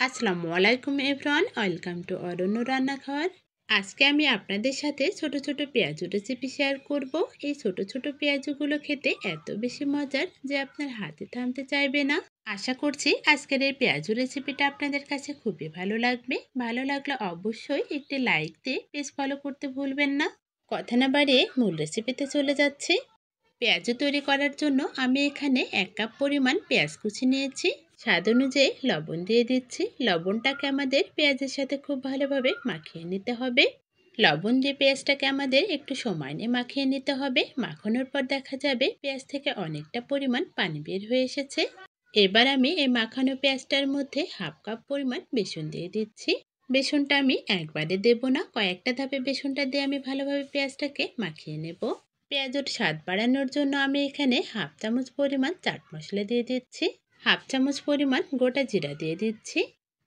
আসসালামু আলাইকুম everyone, welcome to অরণ্য রান্নাঘর। আজকে আমি আপনাদের সাথে ছোট ছোট পেঁয়াজু রেসিপি শেয়ার করব। এই ছোট ছোট পেঁয়াজুগুলো খেতে এত বেশি মজার যে আপনার হাতে থামতে চাইবে না। আশা করছি আজকের এই পেঁয়াজু রেসিপিটা আপনাদের কাছে খুবই ভালো লাগবে। ভালো লাগলে অবশ্যই একটি লাইক দিয়ে পেজ ফলো করতে ভুলবেন না। কথা না বাড়িয়ে মূল রেসিপিতে চলে যাচ্ছি। পেঁয়াজু তৈরি করার জন্য আমি এখানে 1 কাপ পরিমাণ পেঁয়াজ কুচি নিয়েছি। স্বাদ অনুযায়ী লবণ দিয়ে দিচ্ছি। লবণটাকে আমাদের পেঁয়াজের সাথে খুব ভালোভাবে মাখিয়ে নিতে হবে। লবণ দিয়ে পেঁয়াজটাকে আমাদের একটু সময় নিয়ে মাখিয়ে নিতে হবে। মাখানোর পর দেখা যাবে পেঁয়াজ থেকে অনেকটা পরিমাণ পানি বের হয়ে এসেছে। এবার আমি এই মাখানো পেঁয়াজটার মধ্যে 1/2 কাপ পরিমাণ বেসন দিয়ে দিচ্ছি। বেসনটা আমি একবারে দেব না, কয়েকটা ধাপে বেসনটা দিয়ে আমি ভালোভাবে পেঁয়াজটাকে মাখিয়ে নেব। পেঁয়াজের স্বাদ বাড়ানোর জন্য আমি এখানে 1/2 চামচ পরিমাণ চাট মশলা দিয়ে দিচ্ছি। 1/2 চামচ পরিমাণ গোটা জিরা দিয়ে দিচ্ছি।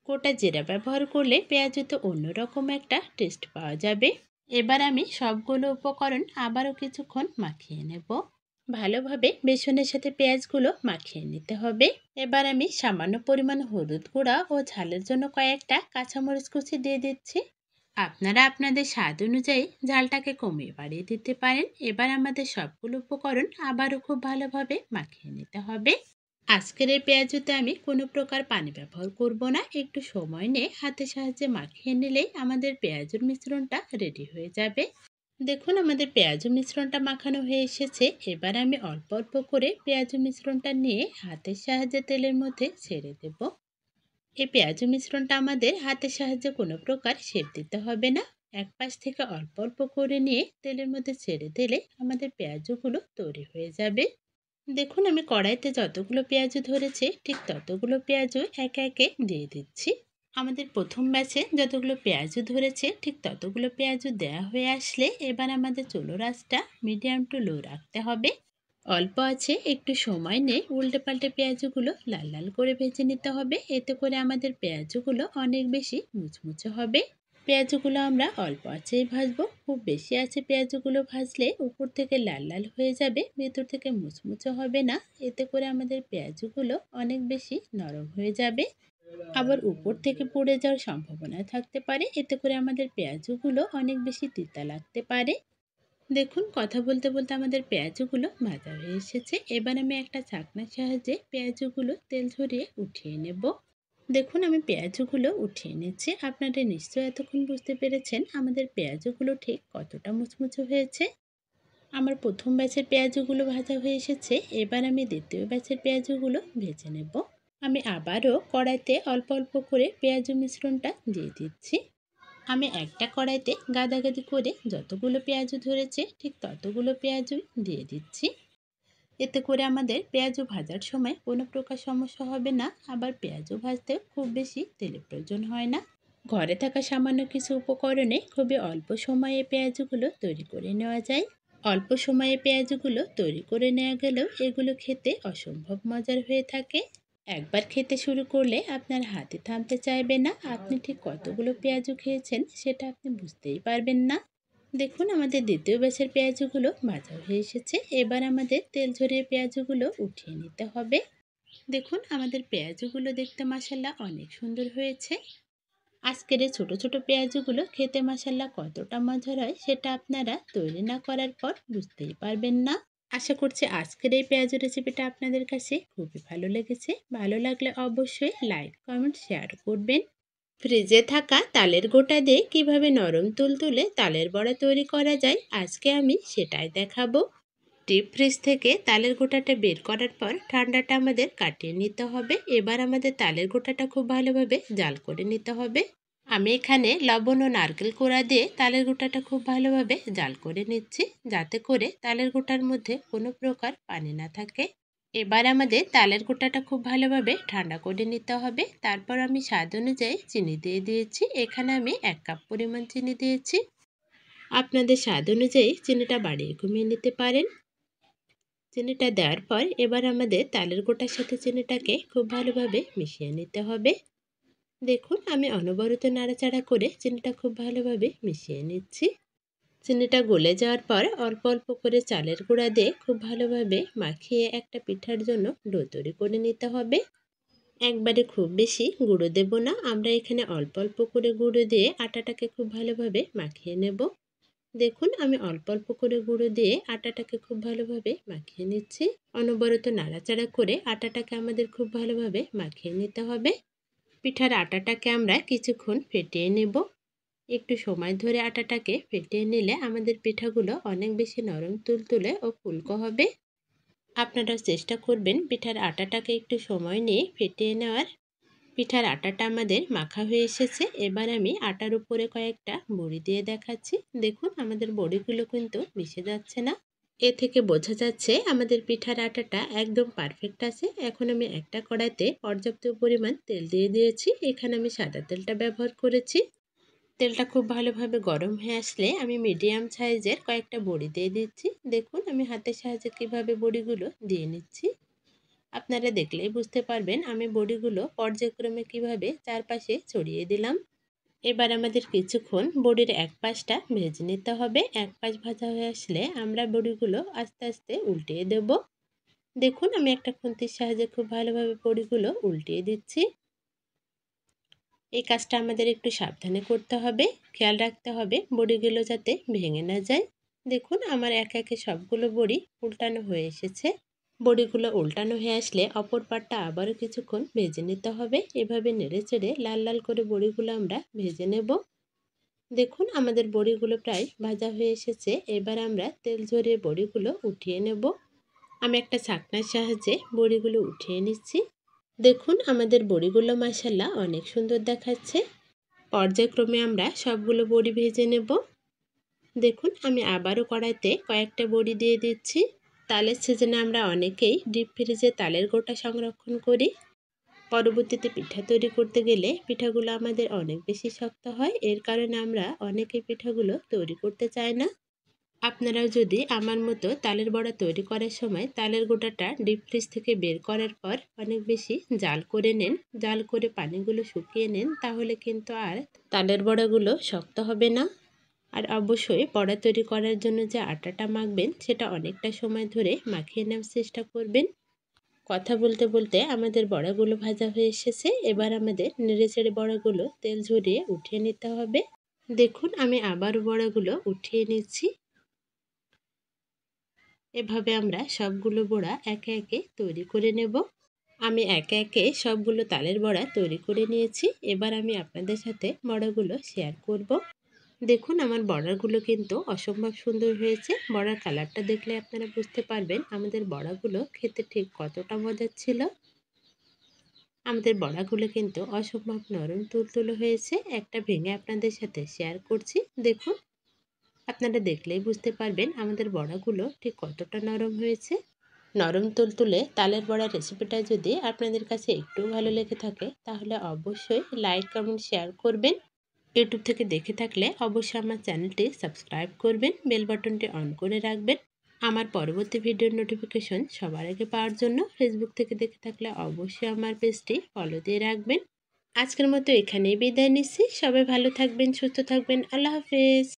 গোটা জিরা ব্যবহার করলে পেঁয়াজুতে অন্যরকম একটা টেস্ট পাওয়া যাবে। এবার আমি সবগুলো উপকরণ আবারও কিছুক্ষণ মাখিয়ে নেব। ভালোভাবে বেসনের সাথে পেঁয়াজগুলো মাখিয়ে নিতে হবে। এবার আমি সামান্য পরিমাণ হলুদ গুঁড়া ও ঝালের জন্য কয়েকটা কাঁচামরিচ কুচি দিয়ে দিচ্ছি। আপনারা আপনাদের স্বাদ অনুযায়ী ঝালটাকে কমিয়ে বাড়িয়ে দিতে পারেন। এবার আমাদের সবগুলো উপকরণ আবারও খুব ভালোভাবে মাখিয়ে নিতে হবে। আজকের এই পেঁয়াজুতে আমি কোনো প্রকার পানি ব্যবহার করব না। একটু সময় নিয়ে হাতের সাহায্যে মাখিয়ে নিলেই আমাদের পেঁয়াজুর মিশ্রণটা রেডি হয়ে যাবে। দেখুন আমাদের পেঁয়াজু মিশ্রণটা মাখানো হয়ে এসেছে। এবার আমি অল্প অল্প করে পেঁয়াজু মিশ্রণটা নিয়ে হাতের সাহায্যে তেলের মধ্যে ছেড়ে দেব। এই পেঁয়াজু মিশ্রণটা আমাদের হাতের সাহায্যে কোনো প্রকার শেপ দিতে হবে না। এক পাশ থেকে অল্প অল্প করে নিয়ে তেলের মধ্যে ছেড়ে দিলে আমাদের পেঁয়াজুগুলো তৈরি হয়ে যাবে। দেখুন আমি কড়াইতে যতগুলো পেঁয়াজু ধরেছে ঠিক ততগুলো পেঁয়াজু একে একে দিয়ে দিচ্ছি। আমাদের প্রথম ব্যাচে যতগুলো পেঁয়াজু ধরেছে ঠিক ততগুলো পেঁয়াজু দেওয়া হয়ে আসলে এবার আমাদের চুলোর আঁচটা মিডিয়াম টু লো রাখতে হবে। অল্প আছে একটু সময় নিয়ে উল্টে পাল্টে পেঁয়াজুগুলো লাল লাল করে ভেজে নিতে হবে। এতে করে আমাদের পেঁয়াজুগুলো অনেক বেশি মুচমুচে হবে। পেঁয়াজুগুলো আমরা অল্প আঁচেই ভাজবো। খুব বেশি আছে পেঁয়াজুগুলো ভাজলে উপর থেকে লাল লাল হয়ে যাবে, ভেতর থেকে মুচমুচে হবে না। এতে করে আমাদের পেঁয়াজুগুলো অনেক বেশি নরম হয়ে যাবে, আবার উপর থেকে পুড়ে যাওয়ার সম্ভাবনা থাকতে পারে। এতে করে আমাদের পেঁয়াজুগুলো অনেক বেশি তিতা লাগতে পারে। দেখুন কথা বলতে বলতে আমাদের পেঁয়াজুগুলো ভাজা হয়ে এসেছে। এবার আমি একটা চাকনার সাহায্যে পেঁয়াজুগুলো তেল ঝরিয়ে উঠিয়ে নেব। দেখুন আমি পেঁয়াজুগুলো উঠিয়ে নিচ্ছি। আপনারা নিশ্চয়ই এতক্ষণ বুঝতে পেরেছেন আমাদের পেঁয়াজুগুলো ঠিক কতটা মুচমুচে হয়েছে। আমার প্রথম ব্যাচের পেঁয়াজুগুলো ভাজা হয়ে এসেছে। এবার আমি দ্বিতীয় ব্যাচের পেঁয়াজুগুলো ভেজে নেব। আমি আবারও কড়াইতে অল্প অল্প করে পেঁয়াজু মিশ্রণটা দিয়ে দিচ্ছি। আমি একটা কড়াইতে গাদাগাদি করে যতগুলো পেঁয়াজু ধরেছে ঠিক ততগুলো পেঁয়াজু দিয়ে দিচ্ছি। এতে করে আমাদের পেঁয়াজু ভাজার সময় কোনো প্রকার সমস্যা হবে না, আবার পেঁয়াজু ভাজতে খুব বেশি তেলের প্রয়োজন হয় না। ঘরে থাকা সামান্য কিছু উপকরণে খুবই অল্প সময়ে পেঁয়াজুগুলো তৈরি করে নেওয়া যায়। অল্প সময়ে পেঁয়াজুগুলো তৈরি করে নেওয়া গেলেও এগুলো খেতে অসম্ভব মজার হয়ে থাকে। একবার খেতে শুরু করলে আপনার হাতে থামতে চাইবে না। আপনি ঠিক কতগুলো পেঁয়াজু খেয়েছেন সেটা আপনি বুঝতেই পারবেন না। দেখুন আমাদের দ্বিতীয় ব্যাচের পেঁয়াজুগুলো ভাজা হয়ে এসেছে। এবার আমাদের তেল ঝরিয়ে পেঁয়াজুগুলো উঠিয়ে নিতে হবে। দেখুন আমাদের পেঁয়াজুগুলো দেখতে মাশাআল্লাহ অনেক সুন্দর হয়েছে। আজকের এই ছোট ছোট পেঁয়াজুগুলো খেতে মাশাআল্লাহ কতটা মজার হয় সেটা আপনারা তৈরি না করার পর বুঝতেই পারবেন না। আশা করছি আজকের এই পেঁয়াজু রেসিপিটা আপনাদের কাছে খুবই ভালো লেগেছে। ভালো লাগলে অবশ্যই লাইক কমেন্ট শেয়ার করবেন। ফ্রিজে থাকা তালের গোটা দিয়ে কিভাবে নরম তুলতুলে তালের বড়া তৈরি করা যায় আজকে আমি সেটাই দেখাবো। ডিপ ফ্রিজ থেকে তালের গোটাটা বের করার পর ঠান্ডাটা আমাদের কাটিয়ে নিতে হবে। এবার আমাদের তালের গোটাটা খুব ভালোভাবে জাল করে নিতে হবে। আমি এখানে লবণ ও নারকেল কোড়া দিয়ে তালের গোটাটা খুব ভালোভাবে জাল করে নিচ্ছি, যাতে করে তালের গোটার মধ্যে কোনো প্রকার পানি না থাকে। এবার আমাদের তালের গোটাটা খুব ভালোভাবে ঠান্ডা করে নিতে হবে। তারপর আমি স্বাদ অনুযায়ী চিনি দিয়ে দিয়েছি। এখানে আমি 1 কাপ পরিমাণ চিনি দিয়েছি। আপনাদের স্বাদ অনুযায়ী চিনিটা বাড়িয়ে কমিয়ে নিতে পারেন। চিনিটা দেওয়ার পর এবার আমাদের তালের গোটার সাথে চিনিটাকে খুব ভালোভাবে মিশিয়ে নিতে হবে। দেখুন আমি অনবরত নাড়াচাড়া করে চিনিটা খুব ভালোভাবে মিশিয়ে নিচ্ছি। চিনিটা গলে যাওয়ার পর অল্প অল্প করে চালের গুঁড়া দিয়ে খুব ভালোভাবে মাখিয়ে একটা পিঠার জন্য ডো তৈরি করে নিতে হবে। একবারে খুব বেশি গুঁড়ো দেব না, আমরা এখানে অল্প অল্প করে গুঁড়ো দিয়ে আটাটাকে খুব ভালোভাবে মাখিয়ে নেব। দেখুন আমি অল্প অল্প করে গুঁড়ো দিয়ে আটাটাকে খুব ভালোভাবে মাখিয়ে নিচ্ছি। অনবরত নাড়াচাড়া করে আটাটাকে আমাদের খুব ভালোভাবে মাখিয়ে নিতে হবে। পিঠার আটাটাকে আমরা কিছুক্ষণ ফেটিয়ে নেব। একটু সময় ধরে আটাটাকে ফেটিয়ে নিলে আমাদের পিঠাগুলো অনেক বেশি নরম তুলতুলে ও ফুলকো হবে। আপনারাও চেষ্টা করবেন পিঠার আটাটাকে একটু সময় নিয়ে ফেটিয়ে নেওয়ার। পিঠার আটাটা আমাদের মাখা হয়ে এসেছে। এবার আমি আটার উপরে কয়েকটা বড়ি দিয়ে দেখাচ্ছি। দেখুন আমাদের বড়িগুলো কিন্তু মিশে যাচ্ছে না। এ থেকে বোঝা যাচ্ছে আমাদের পিঠার আটাটা একদম পারফেক্ট আছে। এখন আমি একটা কড়াইতে পর্যাপ্ত পরিমাণ তেল দিয়ে দিয়েছি। এখানে আমি সাদা তেলটা ব্যবহার করেছি। তেলটা খুব ভালোভাবে গরম হয়ে আসলে আমি মিডিয়াম সাইজের কয়েকটা বড়ি দিয়ে দিচ্ছি। দেখুন আমি হাতের সাহায্যে কিভাবে বড়িগুলো দিয়ে নিচ্ছি। আপনারা দেখলেই বুঝতে পারবেন আমি বড়িগুলো পর্যায়ক্রমে কিভাবে চারপাশে ছড়িয়ে দিলাম। এবার আমাদের কিছুক্ষণ বড়ির এক পাশটা ভেজে নিতে হবে। এক পাশ ভাজা হয়ে আসলে আমরা বড়িগুলো আস্তে আস্তে উল্টিয়ে দেব। দেখুন আমি একটা খুন্তির সাহায্যে খুব ভালোভাবে বড়িগুলো উল্টিয়ে দিচ্ছি। এই কাজটা আমাদের একটু সাবধানে করতে হবে, খেয়াল রাখতে হবে বড়িগুলো যাতে ভেঙে না যায়। দেখুন আমার একে একে সবগুলো বড়ি উল্টানো হয়ে এসেছে। বড়িগুলো উল্টানো হয়ে আসলে অপর পাটটা আবারও কিছুক্ষণ ভেজে নিতে হবে। এভাবে নেড়ে চেড়ে লাল লাল করে বড়িগুলো আমরা ভেজে নেব। দেখুন আমাদের বড়িগুলো প্রায় ভাজা হয়ে এসেছে। এবার আমরা তেল ঝরিয়ে বড়িগুলো উঠিয়ে নেব। আমি একটা ছাঁকনার সাহায্যে বড়িগুলো উঠিয়ে নিচ্ছি। দেখুন আমাদের বড়িগুলো মাশাআল্লাহ অনেক সুন্দর দেখাচ্ছে। পর্যায়ক্রমে আমরা সবগুলো বড়ি ভেজে নেব। দেখুন আমি আবারও কড়াইতে কয়েকটা বড়ি দিয়ে দিচ্ছি। তালের সিজনে আমরা অনেকেই ডিপ ফ্রিজে তালের গোটা সংরক্ষণ করি। পরবর্তীতে পিঠা তৈরি করতে গেলে পিঠাগুলো আমাদের অনেক বেশি শক্ত হয়। এর কারণে আমরা অনেকেই পিঠাগুলো তৈরি করতে চাই না। আপনারাও যদি আমার মতো তালের বড়া তৈরি করার সময় তালের গোটাটা ডিপ ফ্রিজ থেকে বের করার পর অনেক বেশি জাল করে নেন, জাল করে পানিগুলো শুকিয়ে নেন, তাহলে কিন্তু আর তালের বড়াগুলো শক্ত হবে না। আর অবশ্যই বড়া তৈরি করার জন্য যে আটাটা মাখবেন সেটা অনেকটা সময় ধরে মাখিয়ে নেওয়ার চেষ্টা করবেন। কথা বলতে বলতে আমাদের বড়াগুলো ভাজা হয়ে এসেছে। এবার আমাদের নেড়েচেড়ে বড়াগুলো তেল ঝরিয়ে উঠিয়ে নিতে হবে। দেখুন আমি আবার বড়াগুলো উঠিয়ে নিচ্ছি। এভাবে আমরা সবগুলো বড়া একে একে তৈরি করে নেব। আমি একে একে সবগুলো তালের বড়া তৈরি করে নিয়েছি। এবার আমি আপনাদের সাথে বড়াগুলো শেয়ার করব। দেখুন আমার বড়াগুলো কিন্তু অসম্ভব সুন্দর হয়েছে। বড়ার কালারটা দেখলে আপনারা বুঝতে পারবেন আমাদের বড়াগুলো খেতে ঠিক কতটা মজার ছিল। আমাদের বড়াগুলো কিন্তু অসম্ভব নরম তুলতুলে হয়েছে। একটা ভেঙে আপনাদের সাথে শেয়ার করছি। দেখুন আপনারা দেখলেই বুঝতে পারবেন আমাদের বড়াগুলো ঠিক কতটা নরম হয়েছে। নরম তুলতুলে তালের বড়ার রেসিপিটা যদি আপনাদের কাছে একটু ভালো লেগে থাকে তাহলে অবশ্যই লাইক কমেন্ট শেয়ার করবেন। ইউটিউব থেকে দেখে থাকলে অবশ্যই আমার চ্যানেলটি সাবস্ক্রাইব করবেন, বেল বাটনটি অন করে রাখবেন। আমার পরবর্তী ভিডিওর নোটিফিকেশন সবার আগে পাওয়ার জন্য ফেসবুক থেকে দেখে থাকলে অবশ্যই আমার পেজটি ফলো দিয়ে রাখবেন। আজকের মতো এখানেই বিদায় নিচ্ছি। সবাই ভালো থাকবেন, সুস্থ থাকবেন। আল্লাহ হাফেজ।